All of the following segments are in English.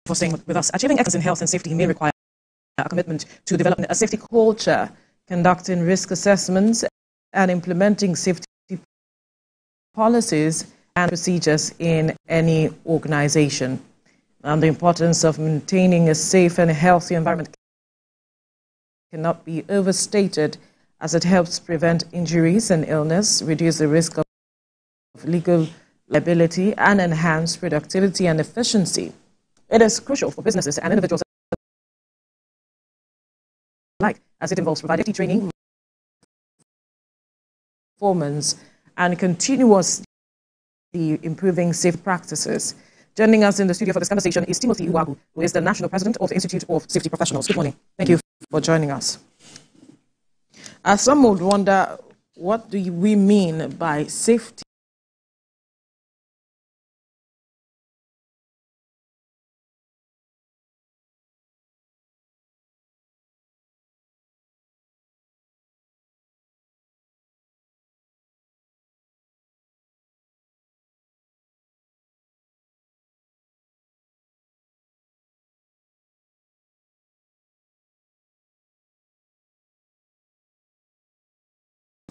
for staying with us. Achieving excellence in health and safety may require a commitment to developing a safety culture, conducting risk assessments, and implementing safety policies and procedures in any organization. And the importance of maintaining a safe and healthy environment cannot be overstated, as it helps prevent injuries and illness, reduce the risk of legal liability, and enhance productivity and efficiency. It is crucial for businesses and individuals alike, as it involves providing training, performance, and continuously improving safe practices. Joining us in the studio for this conversation is Timothy Iwuagwu, who is the National President of the Institute of Safety Professionals. Good morning. Thank you for joining us. As some would wonder, what do we mean by safety?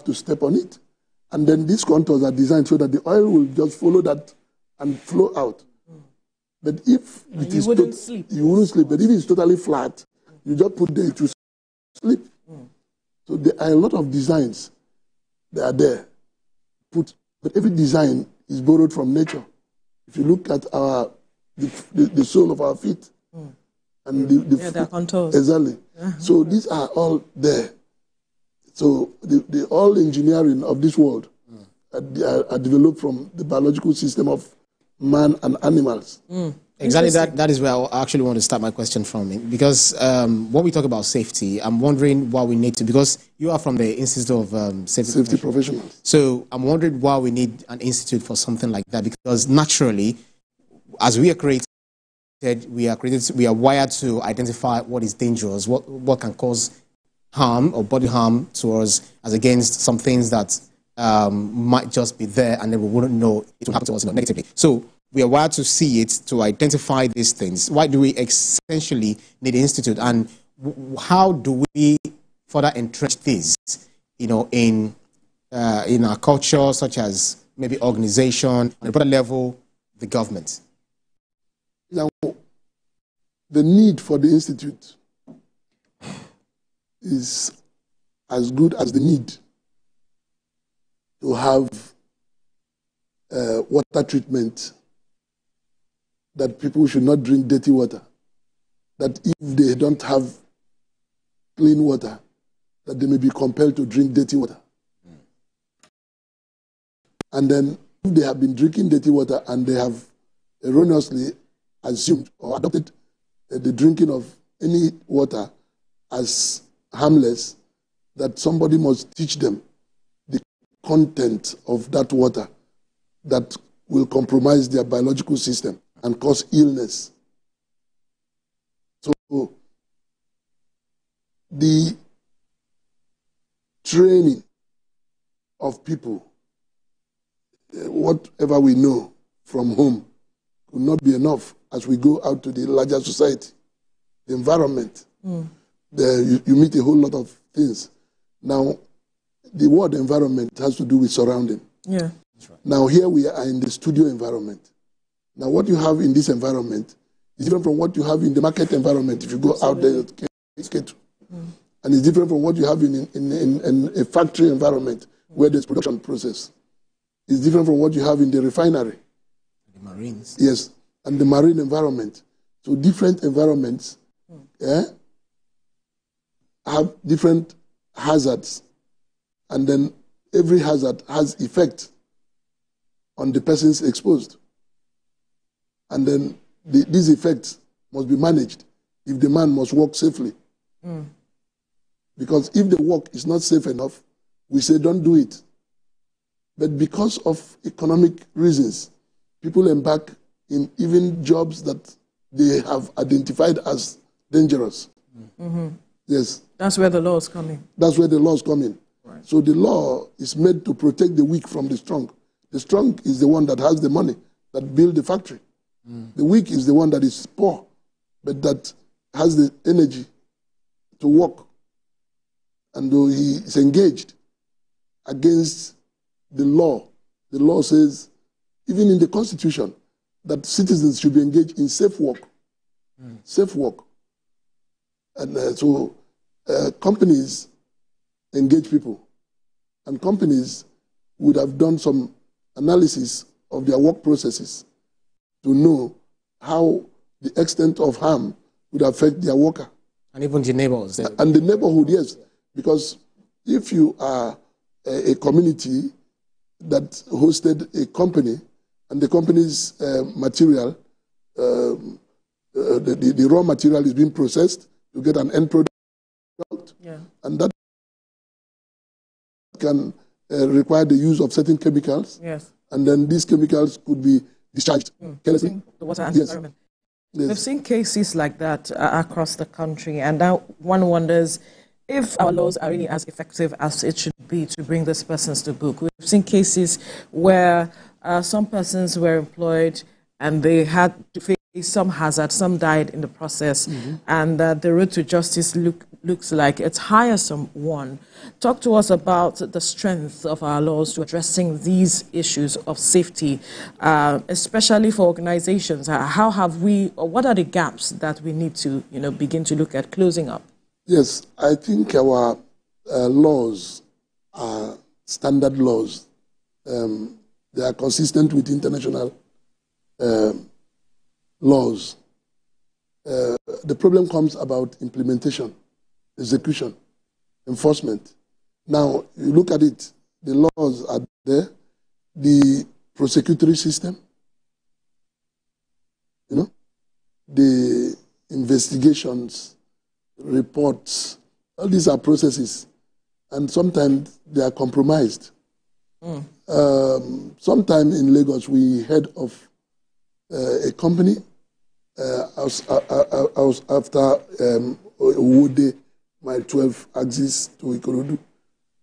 To step on it, and then these contours are designed so that the oil will just follow that and flow out. But if it is, you wouldn't sleep. But if it's totally flat, you just put there to sleep. So there are a lot of designs that are there. But every design is borrowed from nature. If you look at the sole of our feet and the contours. Exactly. So these are all there. So the all engineering of this world are developed from the biological system of man and animals. Exactly, that is where I actually want to start my question from. Because when we talk about safety, I'm wondering why we need to, because you are from the Institute of Safety Professionals. So I'm wondering why we need an institute for something like that, because naturally, as we are created, we are wired to identify what is dangerous, what can cause harm or body harm to us, as against some things that might just be there and then we wouldn't know it will happen to us negatively. So we are wired to see it, to identify these things. Why do we essentially need an institute, and how do we further entrench this, in our culture, such as maybe organization, on a broader level, the government? Now, the need for the institute is as good as the need to have water treatment, that people should not drink dirty water, that if they don't have clean water, that they may be compelled to drink dirty water. And then if they have been drinking dirty water and they have erroneously assumed or adopted the drinking of any water as harmless, that somebody must teach them the content of that water that will compromise their biological system and cause illness. So the training of people, whatever we know from home, will not be enough as we go out to the larger society, the environment. You meet a whole lot of things. Now, the word environment has to do with surrounding. Yeah. That's right. Now, here we are in the studio environment. Now, what you have in this environment is different from what you have in the market environment. If you go out there, and it's different from what you have in a factory environment where there's production process. It's different from what you have in the refinery. The Marines. Yes, and the marine environment. So different environments have different hazards, and then every hazard has effect on the persons exposed. And then these effects must be managed if the man must walk safely. Because if the walk is not safe enough, we say don't do it. But because of economic reasons, people embark in even jobs that they have identified as dangerous. Yes. That's where the laws come in. That's where the laws come in. Right. So the law is made to protect the weak from the strong. The strong is the one that has the money, that build the factory. The weak is the one that is poor, but that has the energy to work, and though he is engaged against the law says, even in the Constitution, that citizens should be engaged in safe work. Safe work. And so companies engage people, and companies would have done some analysis of their work processes to know how the extent of harm would affect their worker. And even the neighbors. And the neighborhood, yes. Because if you are a community that hosted a company, and the company's material, the raw material is being processed to get an end product, and that can require the use of certain chemicals, and then these chemicals could be discharged carelessly. The water and environment. Yes. We've seen cases like that across the country, and now one wonders if our laws are really as effective as it should be to bring these persons to book. We've seen cases where some persons were employed and they had to face some hazard, some died in the process, and the road to justice looks like it's tiresome one. Talk to us about the strength of our laws to addressing these issues of safety, especially for organizations. How have we, or what are the gaps that we need to, begin to look at closing up? Yes, I think our laws are standard laws. They are consistent with international laws. The problem comes about implementation, execution, enforcement. Now, you look at it, the laws are there, the prosecutory system, the investigations, reports, all these are processes, and sometimes they are compromised. Sometime in Lagos, we heard of a company after Iwuagwu, mile 12 axis to Ikorodu,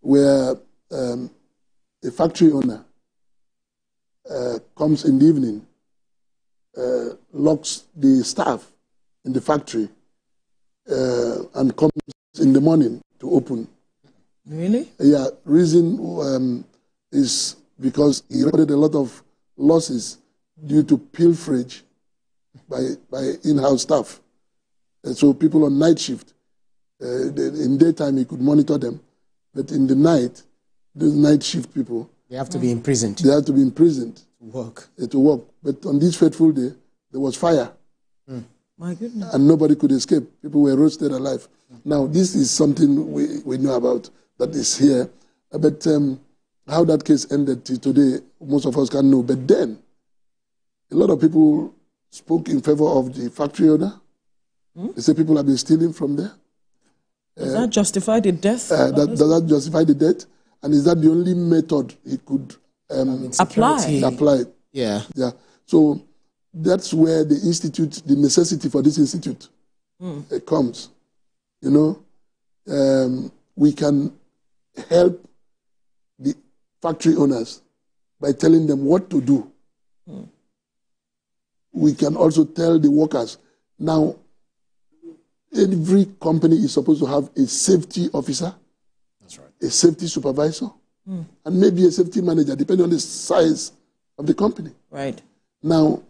where a factory owner comes in the evening, locks the staff in the factory, and comes in the morning to open. Really? Yeah, reason is because he recorded a lot of losses due to pilferage by in-house staff. And so people on night shift, in daytime he could monitor them, but in the night, those night shift people, they have to be imprisoned. They have to be imprisoned to work. But on this fateful day, there was fire. My goodness. And nobody could escape. People were roasted alive. Now, this is something we know about that is here. But how that case ended today, most of us can't know. But then, a lot of people spoke in favor of the factory owner. They say people have been stealing from there. Does that justify the death? Does that justify the death? And is that the only method he could apply? Yeah. So that's where the institute, the necessity for this institute comes. We can help the factory owners by telling them what to do. We can also tell the workers. Now, every company is supposed to have a safety officer, that's right, a safety supervisor, and maybe a safety manager, depending on the size of the company. Right. Now,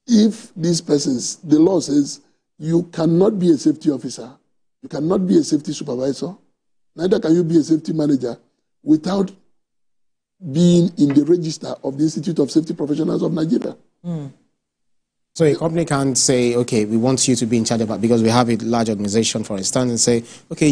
if these persons, the law says you cannot be a safety officer, you cannot be a safety supervisor, neither can you be a safety manager without being in the register of the Institute of Safety Professionals of Nigeria. So a company can't say, okay, we want you to be in charge of that because we have a large organization, for instance, and say, okay,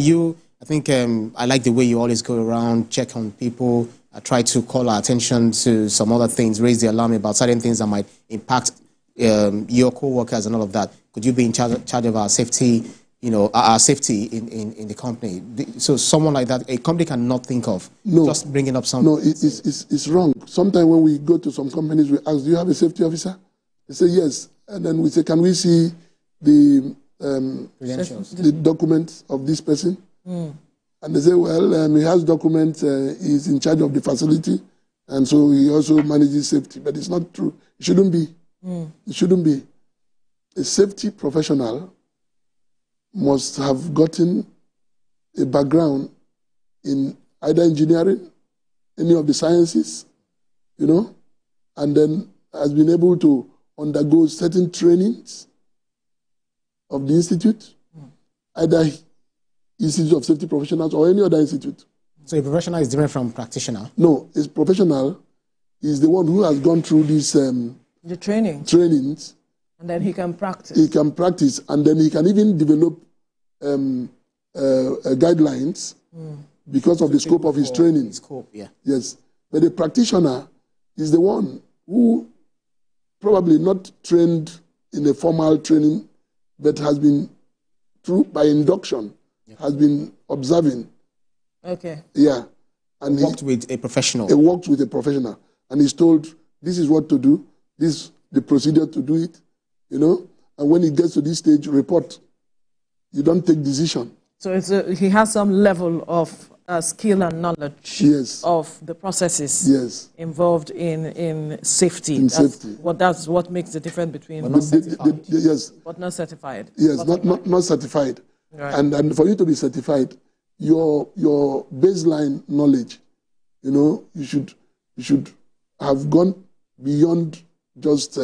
I think I like the way you always go around, check on people, try to call our attention to some other things, raise the alarm about certain things that might impact your co-workers and all of that. Could you be in charge of our safety, our safety in the company? So someone like that, a company cannot think of just bringing up something. No, it's wrong. Sometimes when we go to some companies, we ask, do you have a safety officer? They say yes. And then we say, can we see the documents of this person? And they say, well, he has documents, he's in charge of the facility, and so he also manages safety. But it's not true. It shouldn't be. It shouldn't be. A safety professional must have gotten a background in either engineering, any of the sciences, and then has been able to undergo certain trainings of the institute, either Institute of Safety Professionals or any other institute. So a professional is different from practitioner? No, a professional is the one who has gone through these the trainings. And then he can practice. He can practice, and then he can even develop guidelines because of the scope of his training. Scope, yeah. Yes. But a practitioner is the one who probably not trained in a formal training, but has been by induction, has been observing. Okay. Yeah. And worked with a professional. He worked with a professional. And he's told, this is what to do, this is the procedure to do it, And when he gets to this stage, report. You don't take decision. So he has some level of skill and knowledge of the processes involved in safety. That's what makes the difference between... But not certified. Yes. But not certified. Yes, not certified. Right. And for you to be certified, your baseline knowledge, you should have gone beyond just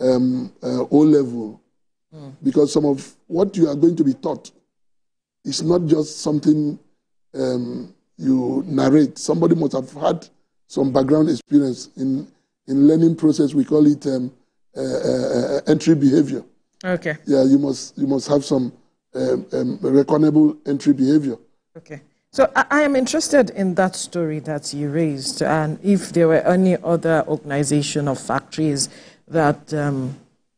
O-level. Because some of what you are going to be taught is not just something you narrate. Somebody must have had some background experience in learning process. We call it entry behavior. Okay. Yeah, you must have some reckonable entry behavior. Okay. So I am interested in that story that you raised, and if there were any other organization or factories that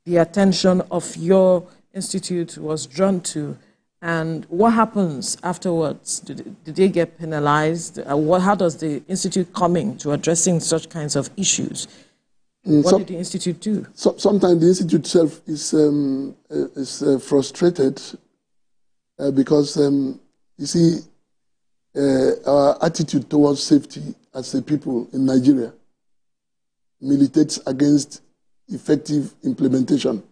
the attention of your institute was drawn to, and what happens afterwards? Did they get penalized? How does the institute come in to addressing such kinds of issues? What did the institute do? Sometimes the institute itself is frustrated because, you see, our attitude towards safety as a people in Nigeria militates against effective implementation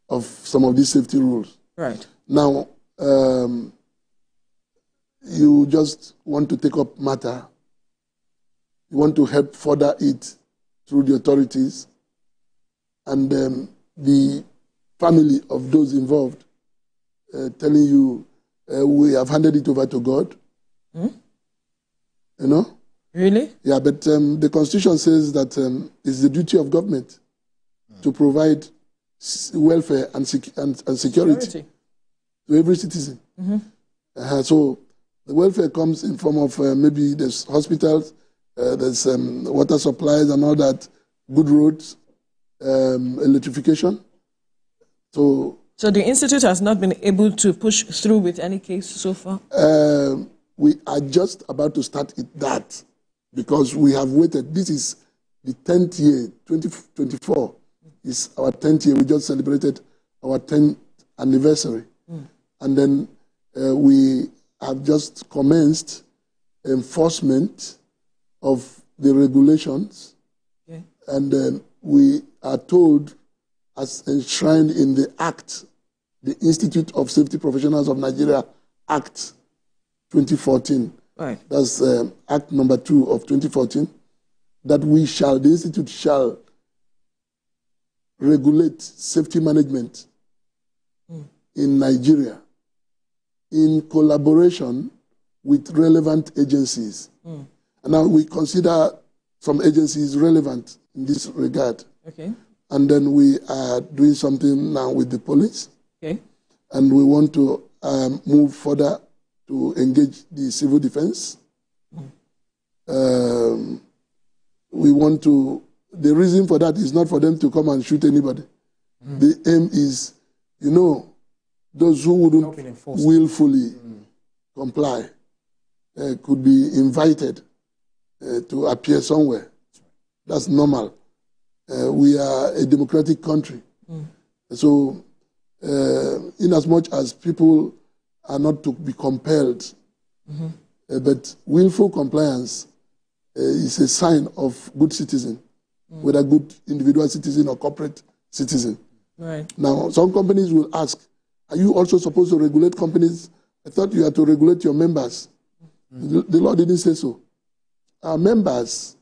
of some of these safety rules. Right. Now, you just want to take up matter. You want to help further it through the authorities, and the family of those involved telling you, we have handed it over to God. Really? Yeah, but the Constitution says that it's the duty of government to provide welfare and security to every citizen. So the welfare comes in form of maybe there's hospitals, there's water supplies and all that, good roads, electrification. So the Institute has not been able to push through with any case so far? We are just about to start that because we have waited. This is the 10th year, 2024 is our 10th year. We just celebrated our 10th anniversary. And then we have just commenced enforcement of the regulations. Okay. And then we are told, as enshrined in the Act, the Institute of Safety Professionals of Nigeria Act 2014. Right. That's Act number 2 of 2014, that the Institute shall regulate safety management in Nigeria in collaboration with relevant agencies. And now we consider some agencies relevant in this regard. Okay. And then we are doing something now with the police. Okay. And we want to move further to engage the civil defense. We want to, the reason for that is not for them to come and shoot anybody. The aim is, those who wouldn't willfully comply could be invited to appear somewhere. That's normal. We are a democratic country. So, in as much as people are not to be compelled, but willful compliance is a sign of good citizen, whether good individual citizen or corporate citizen. Right. Now, some companies will ask, Are you also supposed to regulate companies? I thought you had to regulate your members. The law didn't say so. Our members,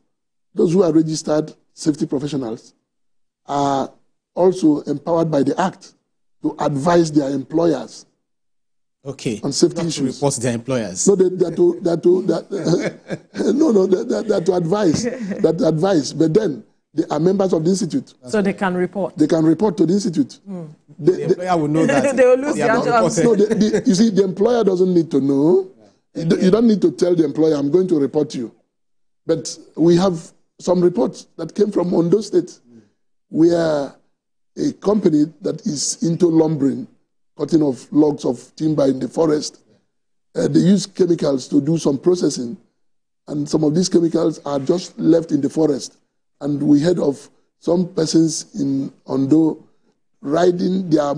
those who are registered safety professionals, are also empowered by the Act to advise their employers on safety issues. To report their employers. No, they're to advise. But then they are members of the institute. So they can report. They can report to the institute. The employer will know that. They will lose their jobs. No, you see, the employer doesn't need to know. You don't need to tell the employer, I'm going to report you. But we have some reports that came from Ondo State, where a company that is into lumbering, cutting of logs of timber in the forest, they use chemicals to do some processing. And some of these chemicals are just left in the forest. And we heard of some persons in Ondo riding their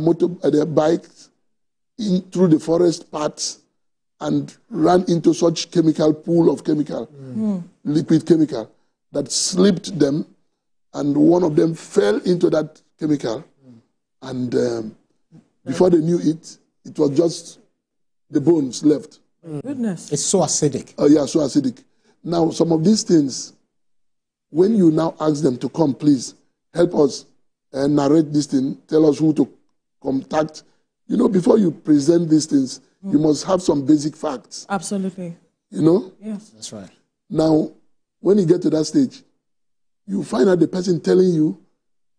bikes through the forest paths and ran into such pool of chemical, liquid chemical, that slipped them, and one of them fell into that chemical. And before they knew it, it was just the bones left. Goodness. It's so acidic. Oh, yeah, so acidic. Now, some of these things, when you now ask them to come, please, help us narrate this thing, tell us who to contact. You know, before you present these things, you must have some basic facts. Absolutely. You know? Yes. That's right. Now, when you get to that stage, you find out the person telling you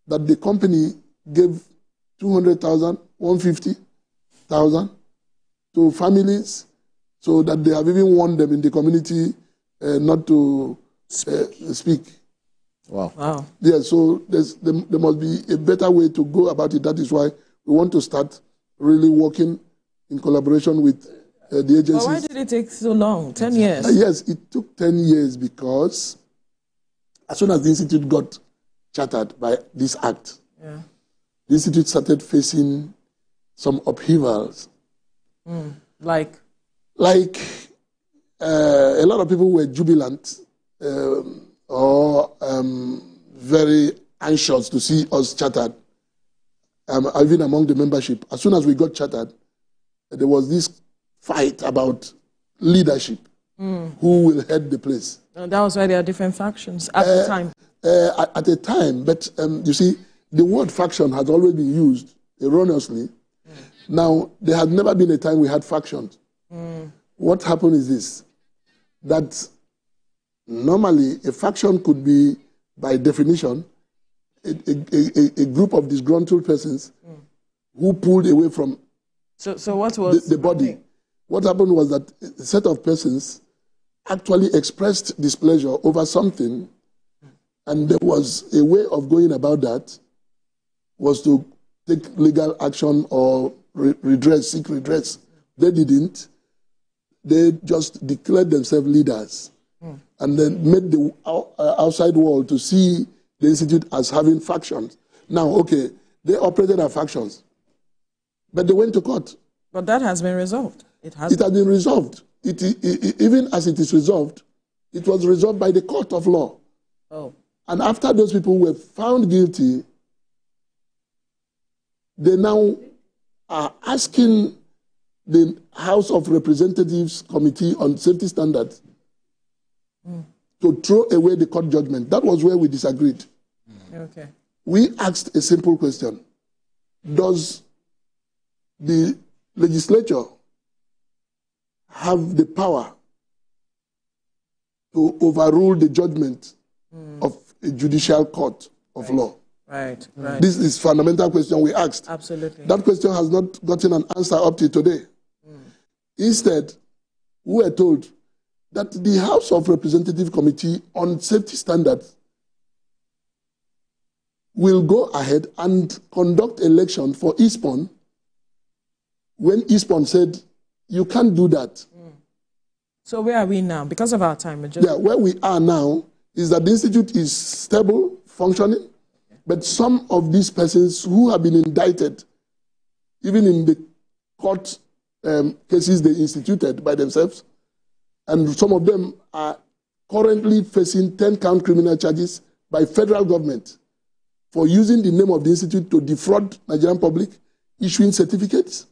that the company gave 200,000, 150,000 to families, so that they have even warned them in the community not to speak. Wow. Wow. Yeah, so there must be a better way to go about it. That is why we want to start really working in collaboration with the agencies. But why did it take so long? 10 years? Yes, it took 10 years because as soon as the Institute got chartered by this act, the Institute started facing some upheavals. Like a lot of people were jubilant or very anxious to see us chartered, even among the membership. As soon as we got chartered, there was this fight about leadership, who will head the place. And that was why there are different factions at the time. At the time, but you see, the word faction has always been used erroneously. Now, there had never been a time we had factions. What happened is this, that normally a faction could be, by definition, a group of disgruntled persons who pulled away from So what was the body. What happened was that a set of persons actually expressed displeasure over something, and there was a way of going about that, was to take legal action or seek redress. They didn't. They just declared themselves leaders and then made the outside world to see the Institute as having factions. Now, okay, they operated as factions, but they went to court. But that has been resolved. It has been resolved. Even as it is resolved, it was resolved by the court of law. Oh. And after those people were found guilty, they now are asking the House of Representatives Committee on Safety Standards to throw away the court judgment. That was where we disagreed. Okay. We asked a simple question. Does the legislature have the power to overrule the judgment of a judicial court of law? Right. This is a fundamental question we asked. Absolutely. That question has not gotten an answer up to today. Instead, we were told that the House of Representative Committee on Safety Standards will go ahead and conduct election for ISPON when ISPON said, you can't do that. So where are we now? Because of our time. Where we are now is that the Institute is stable, functioning, but some of these persons who have been indicted, even in the court cases they instituted by themselves, and some of them are currently facing 10-count criminal charges by federal government for using the name of the Institute to defraud Nigerian public, issuing certificates,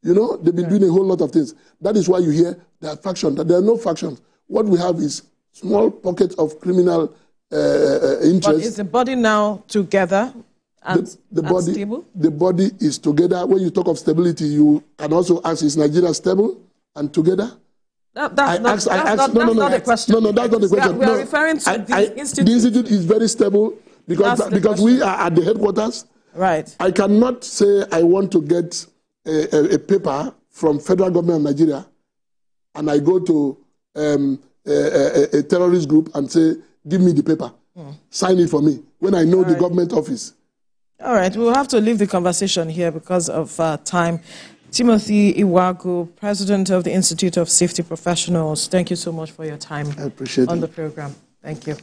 You know, they've been doing a whole lot of things. That is why you hear there are factions. There are no factions. What we have is small pockets of criminal interest. But is the body now together and stable? The body is together. When you talk of stability, you can also ask, is Nigeria stable and together? That's not the question. No, that's not the question. We are referring to the institute. The institute is very stable because we are at the headquarters. Right. I cannot say I want to get a paper from federal government of Nigeria and I go to a terrorist group and say, give me the paper, sign it for me, when I know the government office. All right, we'll have to leave the conversation here because of time. Timothy Iwuagwu, President of the Institute of Safety Professionals, thank you so much for your time I appreciate on the program. Thank you.